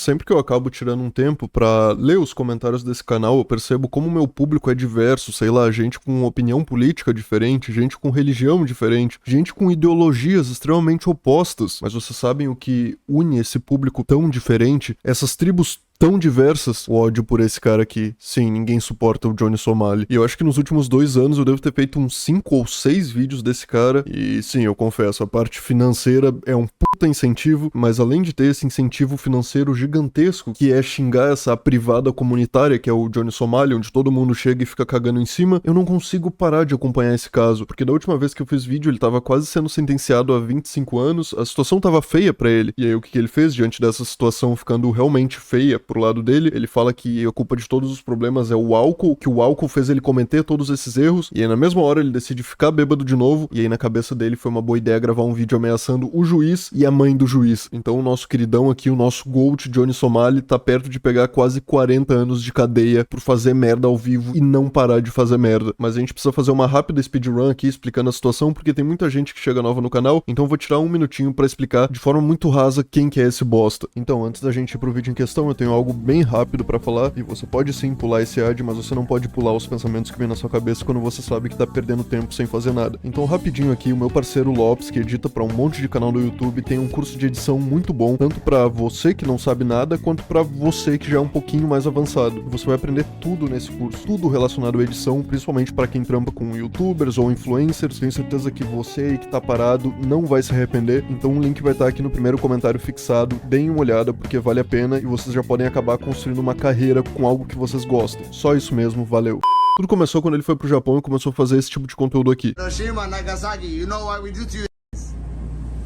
Sempre que eu acabo tirando um tempo pra ler os comentários desse canal, eu percebo como o meu público é diverso, sei lá, gente com opinião política diferente, gente com religião diferente, gente com ideologias extremamente opostas. Mas vocês sabem o que une esse público tão diferente? Essas tribos tão diversas, o ódio por esse cara aqui. Sim, ninguém suporta o Johnny Somali. E eu acho que nos últimos 2 anos eu devo ter feito uns 5 ou 6 vídeos desse cara. E sim, eu confesso, a parte financeira é um puta incentivo, mas além de ter esse incentivo financeiro gigantesco, que é xingar essa privada comunitária, que é o Johnny Somali, onde todo mundo chega e fica cagando em cima, eu não consigo parar de acompanhar esse caso, porque da última vez que eu fiz vídeo ele tava quase sendo sentenciado a 25 anos, a situação tava feia pra ele. E aí o que ele fez diante dessa situação ficando realmente feia pro lado dele, ele fala que a culpa de todos os problemas é o álcool, que o álcool fez ele cometer todos esses erros, e aí na mesma hora ele decide ficar bêbado de novo, e aí na cabeça dele foi uma boa ideia gravar um vídeo ameaçando o juiz e a mãe do juiz. Então o nosso queridão aqui, o nosso GOAT Johnny Somali, tá perto de pegar quase 40 anos de cadeia por fazer merda ao vivo e não parar de fazer merda. Mas a gente precisa fazer uma rápida speedrun aqui explicando a situação, porque tem muita gente que chega nova no canal, então eu vou tirar um minutinho pra explicar de forma muito rasa quem que é esse bosta. Então, antes da gente ir pro vídeo em questão, eu tenho algo bem rápido pra falar, e você pode sim pular esse ad, mas você não pode pular os pensamentos que vem na sua cabeça quando você sabe que tá perdendo tempo sem fazer nada. Então, rapidinho aqui, o meu parceiro Lopes, que edita pra um monte de canal do YouTube, tem um curso de edição muito bom, tanto pra você que não sabe nada, quanto pra você que já é um pouquinho mais avançado. Você vai aprender tudo nesse curso, tudo relacionado à edição, principalmente pra quem trampa com youtubers ou influencers. Tenho certeza que você aí que tá parado não vai se arrepender, então o link vai estar aqui no primeiro comentário fixado. Deem uma olhada porque vale a pena e vocês já podem acabar construindo uma carreira com algo que vocês gostam. Só isso mesmo, valeu. Tudo começou quando ele foi pro Japão e começou a fazer esse tipo de conteúdo aqui. Hiroshima, Nagasaki, you know what we do to you?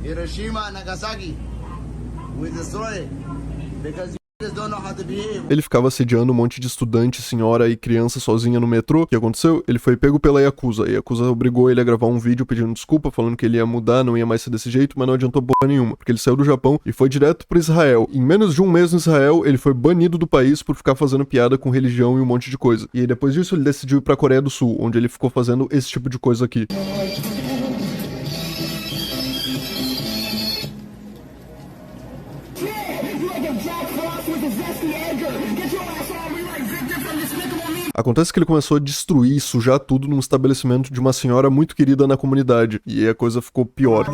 Hiroshima, Nagasaki, we destroy it because you don't know how to behave. Ele ficava assediando um monte de estudante, senhora e criança sozinha no metrô. O que aconteceu? Ele foi pego pela Yakuza. A Yakuza obrigou ele a gravar um vídeo pedindo desculpa, falando que ele ia mudar, não ia mais ser desse jeito, mas não adiantou porra nenhuma, porque ele saiu do Japão e foi direto pra Israel. Em menos de um mês no Israel, ele foi banido do país por ficar fazendo piada com religião e um monte de coisa. E aí, depois disso, ele decidiu ir pra Coreia do Sul, onde ele ficou fazendo esse tipo de coisa aqui. Acontece que ele começou a destruir e sujar tudo num estabelecimento de uma senhora muito querida na comunidade, e aí a coisa ficou pior.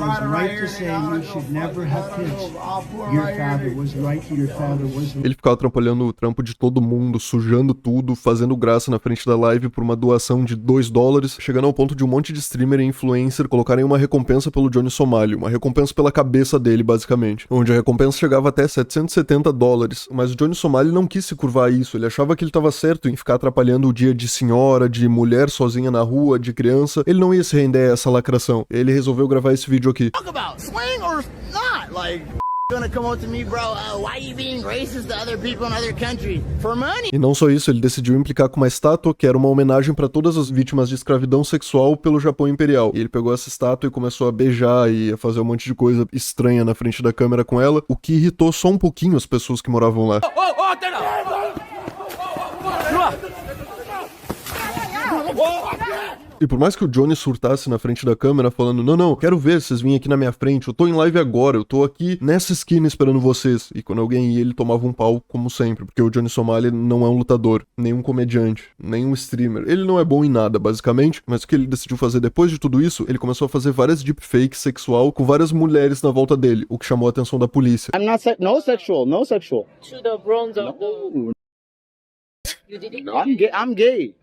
Ele ficava atrapalhando o trampo de todo mundo, sujando tudo, fazendo graça na frente da live por uma doação de $2, chegando ao ponto de um monte de streamer e influencer colocarem uma recompensa pelo Johnny Somali, uma recompensa pela cabeça dele, basicamente, onde a recompensa chegava até $770, mas o Johnny Somali não quis se curvar a isso, ele achava que ele estava certo em ficar atrapalhando o dia de senhora, de mulher sozinha na rua, de criança. Ele não ia se render a essa lacração. Ele resolveu gravar esse vídeo aqui. E não só isso, ele decidiu implicar com uma estátua que era uma homenagem para todas as vítimas de escravidão sexual pelo Japão Imperial. E ele pegou essa estátua e começou a beijar e a fazer um monte de coisa estranha na frente da câmera com ela, o que irritou só um pouquinho as pessoas que moravam lá. E por mais que o Johnny surtasse na frente da câmera falando, não, quero ver vocês virem aqui na minha frente, eu tô em live agora, eu tô aqui nessa esquina esperando vocês. E quando alguém ia, ele tomava um pau, como sempre, porque o Johnny Somali não é um lutador, nem um comediante, nem um streamer. Ele não é bom em nada, basicamente, mas o que ele decidiu fazer depois de tudo isso, ele começou a fazer várias deepfakes sexual com várias mulheres na volta dele, o que chamou a atenção da polícia. I'm not no sexual. To the bronze of the... You did it? No, I'm gay.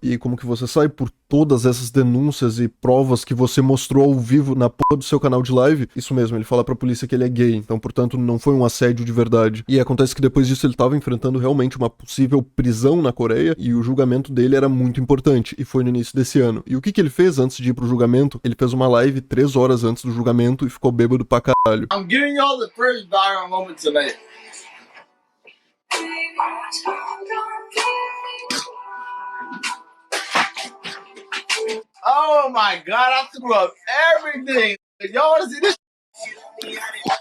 E como que você sai por todas essas denúncias e provas que você mostrou ao vivo na porra do seu canal de live? Isso mesmo, ele fala pra polícia que ele é gay, então, portanto, não foi um assédio de verdade. E acontece que depois disso ele tava enfrentando realmente uma possível prisão na Coreia, e o julgamento dele era muito importante, e foi no início desse ano. E o que ele fez antes de ir pro julgamento? Ele fez uma live 3 horas antes do julgamento e ficou bêbado pra caralho. I'm giving y'all the first viral moment tonight. Oh my God, I threw up everything. Y'all wanna see this?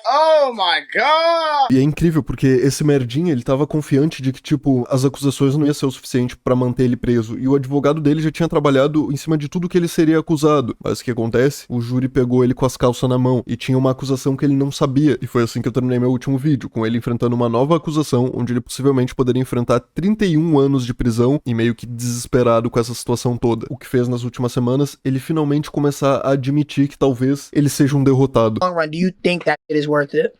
Oh my god! E é incrível, porque esse merdinha, ele tava confiante de que, tipo, as acusações não iam ser o suficiente pra manter ele preso. E o advogado dele já tinha trabalhado em cima de tudo que ele seria acusado. Mas o que acontece? O júri pegou ele com as calças na mão e tinha uma acusação que ele não sabia. E foi assim que eu terminei meu último vídeo, com ele enfrentando uma nova acusação, onde ele possivelmente poderia enfrentar 31 anos de prisão e meio que desesperado com essa situação toda. O que fez nas últimas semanas ele finalmente começar a admitir que talvez ele seja um derrotado. Long run, do you think that it is worth it?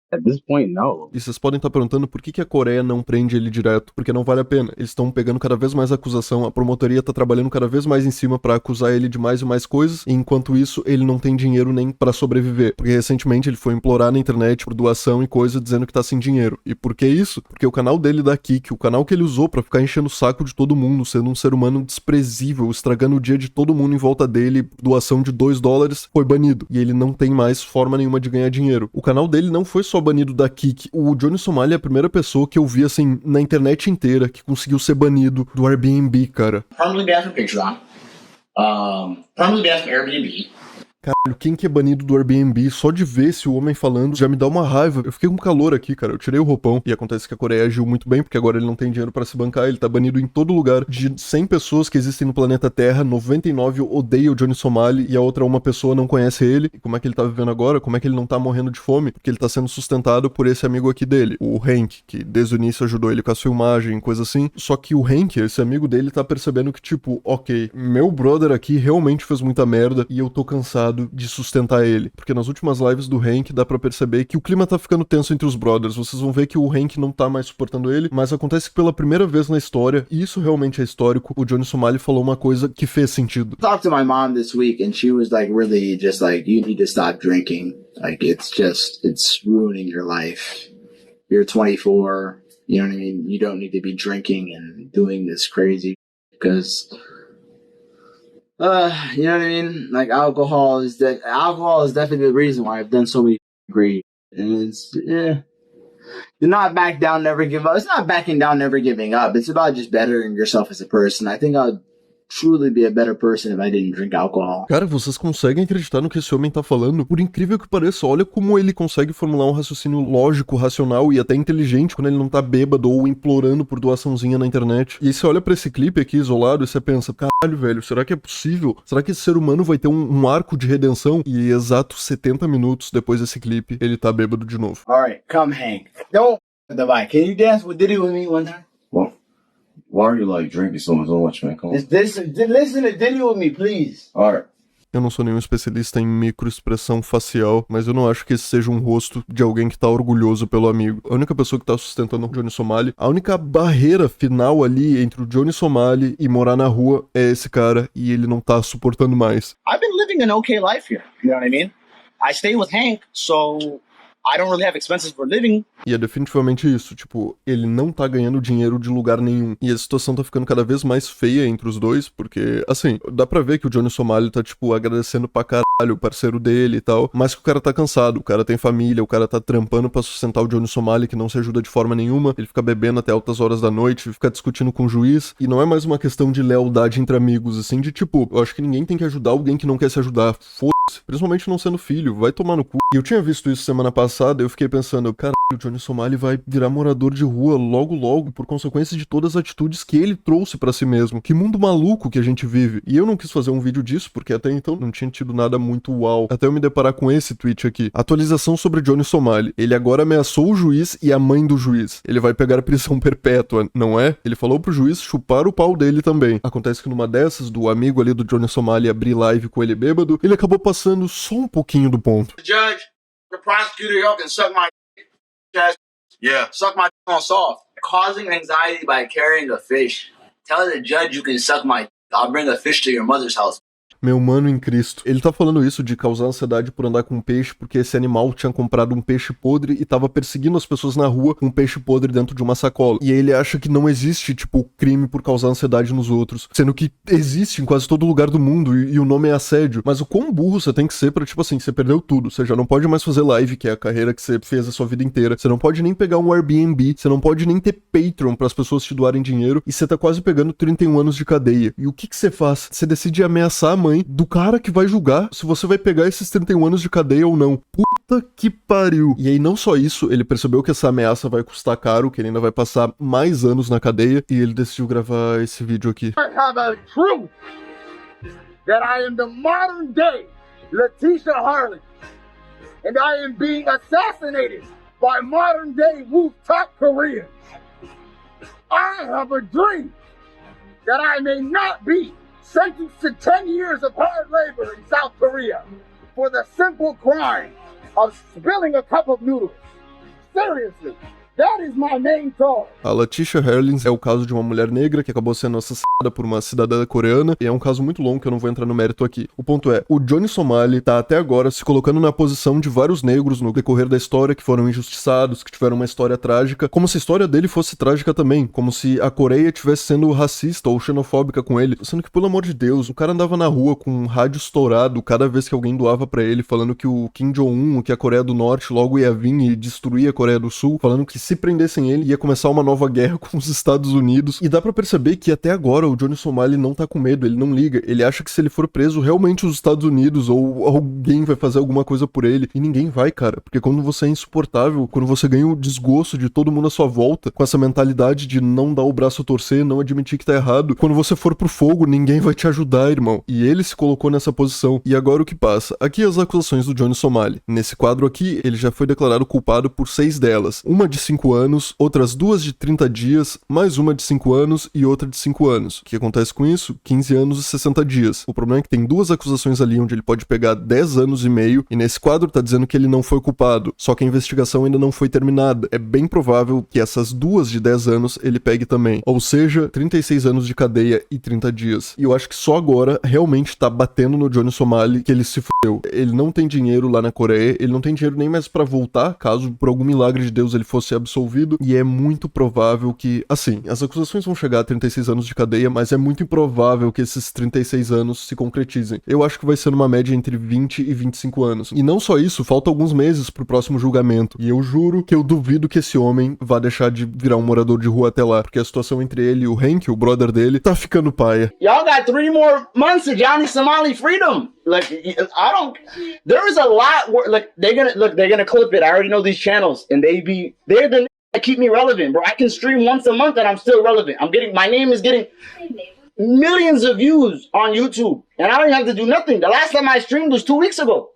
At this point, no. E vocês podem estar perguntando por que a Coreia não prende ele direto, porque não vale a pena. Eles estão pegando cada vez mais acusação, a promotoria tá trabalhando cada vez mais em cima pra acusar ele de mais e mais coisas, e enquanto isso, ele não tem dinheiro nem pra sobreviver. Porque recentemente ele foi implorar na internet por doação e coisa dizendo que tá sem dinheiro. E por que isso? Porque o canal dele da Kik, o canal que ele usou pra ficar enchendo o saco de todo mundo, sendo um ser humano desprezível, estragando o dia de todo mundo em volta dele, doação de $2, foi banido. E ele não tem mais forma nenhuma de ganhar dinheiro. O canal dele não foi só banido da Kik. O Johnny Somali é a primeira pessoa que eu vi, assim, na internet inteira que conseguiu ser banido do Airbnb, cara. Permanently banned from Patreon. Permanently banned from Airbnb. Caralho, quem que é banido do Airbnb, só de ver esse homem falando, já me dá uma raiva. Eu fiquei com calor aqui, cara, eu tirei o roupão. E acontece que a Coreia agiu muito bem, porque agora ele não tem dinheiro pra se bancar, ele tá banido em todo lugar. De 100 pessoas que existem no planeta Terra, 99 odeiam o Johnny Somali e a outra uma pessoa não conhece ele. E como é que ele tá vivendo agora? Como é que ele não tá morrendo de fome? Porque ele tá sendo sustentado por esse amigo aqui dele, o Hank, que desde o início ajudou ele com a filmagem, coisa assim. Só que o Hank, esse amigo dele, tá percebendo que, tipo, ok, meu brother aqui realmente fez muita merda e eu tô cansado de sustentar ele, porque nas últimas lives do Hank dá pra perceber que o clima tá ficando tenso entre os brothers. Vocês vão ver que o Hank não tá mais suportando ele, mas acontece que pela primeira vez na história, e isso realmente é histórico, o Johnny Somali falou uma coisa que fez sentido. Talked to my mom this week and she was like really just like, you need to stop drinking. Like it's ruining your life. You're 24, you know what I mean? You don't need to be drinking and doing this crazy because you know what I mean? Like alcohol is definitely the reason why I've done so many great. And it's do not back down, never give up. It's not backing down, never giving up. It's about just bettering yourself as a person. I think I'd truly be a better person if I didn't drink alcohol. Cara, vocês conseguem acreditar no que esse homem tá falando? Por incrível que pareça, olha como ele consegue formular um raciocínio lógico, racional e até inteligente quando ele não tá bêbado ou implorando por doaçãozinha na internet. E aí você olha pra esse clipe aqui isolado e você pensa, caralho, velho, será que é possível? Será que esse ser humano vai ter um arco de redenção? E exato 70 minutos depois desse clipe, ele tá bêbado de novo. Alright, come Hank. Don't the bike. Can you dance with Diddy with me one time? Well, why are you like drinking so much, man? Come on. Listen to Diddy with me, please. All right. Eu não sou nenhum especialista em microexpressão facial, mas eu não acho que esse seja um rosto de alguém que tá orgulhoso pelo amigo. A única pessoa que tá sustentando o Johnny Somali, a única barreira final ali entre o Johnny Somali e morar na rua é esse cara, e ele não tá suportando mais. I've been living an okay life here. You know what I mean? I stay with Hank, so I don't really have expenses for living. E é definitivamente isso, tipo, ele não tá ganhando dinheiro de lugar nenhum. E a situação tá ficando cada vez mais feia entre os dois, porque, assim, dá pra ver que o Johnny Somali tá, tipo, agradecendo pra caralho o parceiro dele e tal, mas que o cara tá cansado, o cara tem família, o cara tá trampando pra sustentar o Johnny Somali, que não se ajuda de forma nenhuma, ele fica bebendo até altas horas da noite, fica discutindo com o juiz, e não é mais uma questão de lealdade entre amigos, assim, de tipo, eu acho que ninguém tem que ajudar alguém que não quer se ajudar, foda-se, principalmente não sendo filho, vai tomar no cu. E eu tinha visto isso semana passada, eu fiquei pensando, caralho, o Johnny Somali vai virar morador de rua logo, por consequência de todas as atitudes que ele trouxe pra si mesmo. Que mundo maluco que a gente vive. E eu não quis fazer um vídeo disso, porque até então não tinha tido nada muito uau. Até eu me deparar com esse tweet aqui. Atualização sobre Johnny Somali. Ele agora ameaçou o juiz e a mãe do juiz. Ele vai pegar prisão perpétua, não é? Ele falou pro juiz chupar o pau dele também. Acontece que numa dessas, do amigo ali do Johnny Somali abrir live com ele bêbado, ele acabou passando só um pouquinho do ponto. Judge, the prosecutor here can suck my yeah, suck my on soft. Causing anxiety by carrying a fish. Tell the judge you can suck my. I'll bring a fish to your mother's house. Meu mano em Cristo. Ele tá falando isso de causar ansiedade por andar com um peixe, porque esse animal tinha comprado um peixe podre e tava perseguindo as pessoas na rua com um peixe podre dentro de uma sacola. E ele acha que não existe, tipo, crime por causar ansiedade nos outros. Sendo que existe em quase todo lugar do mundo e o nome é assédio. Mas o quão burro você tem que ser pra, tipo assim, você perdeu tudo. Você já não pode mais fazer live, que é a carreira que você fez a sua vida inteira. Você não pode nem pegar um Airbnb. Você não pode nem ter Patreon pras pessoas te doarem dinheiro. E você tá quase pegando 31 anos de cadeia. E o que você faz? Você decide ameaçar a mãe mãe do cara que vai julgar se você vai pegar esses 31 anos de cadeia ou não. Puta que pariu. E aí não só isso, ele percebeu que essa ameaça vai custar caro, que ele ainda vai passar mais anos na cadeia, e ele decidiu gravar esse vídeo aqui. I have a truth that I am the modern day Letitia Harley, and I am being assassinated by modern day rooftop Koreans. I have a dream that I may not be sentenced to 10 years of hard labor in South Korea for the simple crime of spilling a cup of noodles. Seriously, that is my main cause. A Letitia Harlins é o caso de uma mulher negra que acabou sendo assassinada por uma cidadã coreana, e é um caso muito longo que eu não vou entrar no mérito aqui. O ponto é, o Johnny Somali tá até agora se colocando na posição de vários negros no decorrer da história que foram injustiçados, que tiveram uma história trágica, como se a história dele fosse trágica também, como se a Coreia estivesse sendo racista ou xenofóbica com ele, sendo que, pelo amor de Deus, o cara andava na rua com um rádio estourado cada vez que alguém doava pra ele, falando que o Kim Jong-un, que a Coreia do Norte logo ia vir e destruir a Coreia do Sul, falando que se prendessem ele ia começar uma nova guerra com os Estados Unidos, e dá pra perceber que até agora o Johnny Somali não tá com medo, ele não liga, ele acha que se ele for preso, realmente os Estados Unidos ou alguém vai fazer alguma coisa por ele, e ninguém vai, cara, porque quando você é insuportável, quando você ganha o desgosto de todo mundo à sua volta, com essa mentalidade de não dar o braço a torcer, não admitir que tá errado, quando você for pro fogo, ninguém vai te ajudar, irmão, e ele se colocou nessa posição, e agora o que passa? Aqui as acusações do Johnny Somali, nesse quadro aqui, ele já foi declarado culpado por 6 delas, uma de 5 anos, outras 2 de 30 dias, mais uma de 5 anos e outra de 5 anos. O que acontece com isso? 15 anos e 60 dias. O problema é que tem 2 acusações ali onde ele pode pegar 10 anos e meio, e nesse quadro tá dizendo que ele não foi culpado, só que a investigação ainda não foi terminada. É bem provável que essas 2 de 10 anos ele pegue também. Ou seja, 36 anos de cadeia e 30 dias. E eu acho que só agora realmente tá batendo no Johnny Somali que ele se fudeu. Ele não tem dinheiro lá na Coreia, ele não tem dinheiro nem mais pra voltar, caso por algum milagre de Deus ele fosse absolvido, e é muito provável que, assim, as acusações vão chegar a 36 anos de cadeia, mas é muito improvável que esses 36 anos se concretizem. Eu acho que vai ser numa média entre 20 e 25 anos. E não só isso, falta alguns meses pro próximo julgamento. E eu juro que eu duvido que esse homem vá deixar de virar um morador de rua até lá, porque a situação entre ele e o Hank, o brother dele, tá ficando paia. Y'all got 3 more months of Johnny Somali freedom. Like, I don't. There is a lot. Like, they're gonna clip it. I already know these channels, and they're the that keep me relevant, bro. I can stream once a month, and I'm still relevant. My name is getting millions of views on YouTube, and I don't even have to do nothing. The last time I streamed was 2 weeks ago.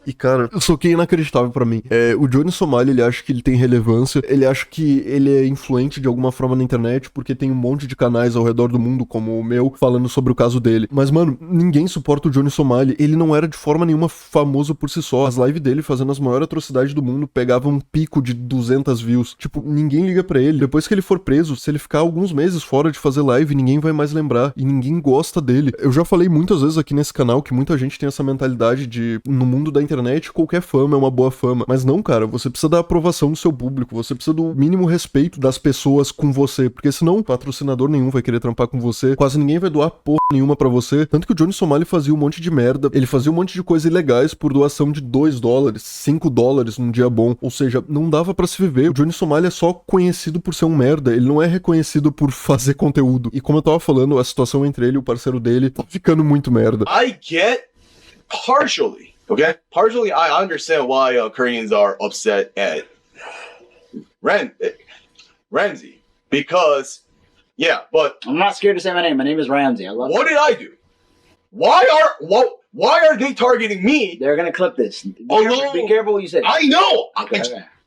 E cara, isso aqui é inacreditável pra mim. O Johnny Somali, ele acha que ele tem relevância, ele acha que ele é influente de alguma forma na internet, porque tem um monte de canais ao redor do mundo, como o meu, falando sobre o caso dele. Mas, mano, ninguém suporta o Johnny Somali, ele não era de forma nenhuma famoso por si só. As lives dele fazendo as maiores atrocidades do mundo pegavam um pico de 200 views. Tipo, ninguém liga pra ele. Depois que ele for preso, se ele ficar alguns meses fora de fazer live, ninguém vai mais lembrar, e ninguém gosta dele. Eu já falei muitas vezes aqui nesse canal que muita gente tem essa mentalidade de, no mundo da internet, qualquer fama é uma boa fama. Mas não, cara, você precisa da aprovação do seu público, você precisa do mínimo respeito das pessoas com você, porque senão patrocinador nenhum vai querer trampar com você, quase ninguém vai doar porra nenhuma pra você. Tanto que o Johnny Somali fazia um monte de merda, ele fazia um monte de coisas ilegais por doação de $2, $5 num dia bom, ou seja, não dava pra se viver. O Johnny Somali é só conhecido por ser um merda, ele não é reconhecido por fazer conteúdo. E como eu tava falando, a situação entre ele e o parceiro dele tá ficando muito merda. I get partially, okay? Partially, I understand why Koreans are upset at Ramsey because, yeah, but I'm not scared to say my name. My name is Ramsey. I love what did I do? Why are they targeting me? They're gonna clip this. Be careful what you say. I know. Okay.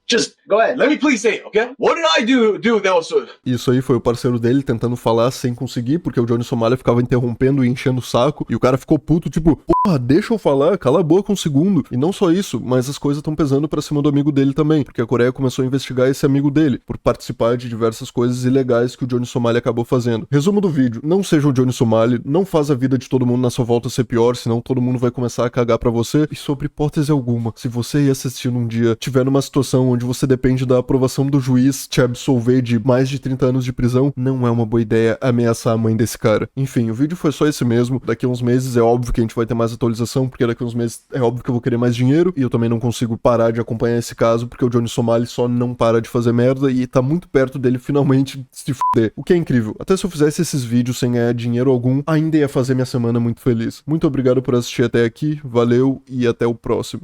Just go ahead. Let me please say it, okay? What did I do that was so... Isso aí foi o parceiro dele tentando falar sem conseguir, porque o Johnny Somali ficava interrompendo e enchendo o saco, e o cara ficou puto, tipo, porra, deixa eu falar, cala a boca um segundo. E não só isso, mas as coisas estão pesando pra cima do amigo dele também, porque a Coreia começou a investigar esse amigo dele, por participar de diversas coisas ilegais que o Johnny Somali acabou fazendo. Resumo do vídeo, não seja o Johnny Somali, não faz a vida de todo mundo na sua volta ser pior, senão todo mundo vai começar a cagar pra você, e sobre hipótese alguma, se você ir assistindo um dia, tiver numa situação onde onde você depende da aprovação do juiz te absolver de mais de 30 anos de prisão, não é uma boa ideia ameaçar a mãe desse cara. Enfim, o vídeo foi só esse mesmo. Daqui a uns meses é óbvio que a gente vai ter mais atualização, porque daqui a uns meses é óbvio que eu vou querer mais dinheiro, e eu também não consigo parar de acompanhar esse caso, porque o Johnny Somali só não para de fazer merda, e tá muito perto dele finalmente se fuder. O que é incrível. Até se eu fizesse esses vídeos sem ganhar dinheiro algum, ainda ia fazer minha semana muito feliz. Muito obrigado por assistir até aqui, valeu e até o próximo.